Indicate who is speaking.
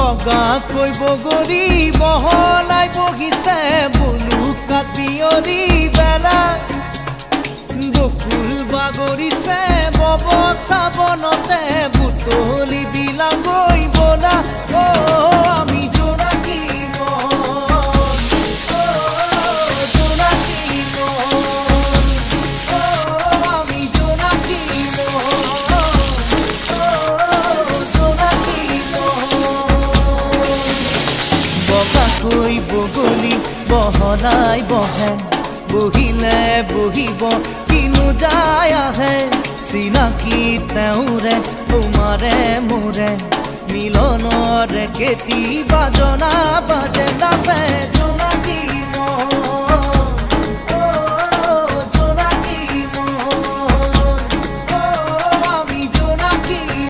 Speaker 1: বগাকৈ বগৰী বহলাই বহিছে বুলুকাত বিয়লি বেলা বকুল বাগৰিছে বব চাবনতে বুটলি বিলাগৈ বলা আমি জোনাকী বগলী বহলাই বহে বহিলে বহিব কিনো যায় আহে চিনাকি তেওঁৰে তোমাৰে মোৰে মিলনৰে কেতিয়াবা জনা বাজে নাচে জোনাকী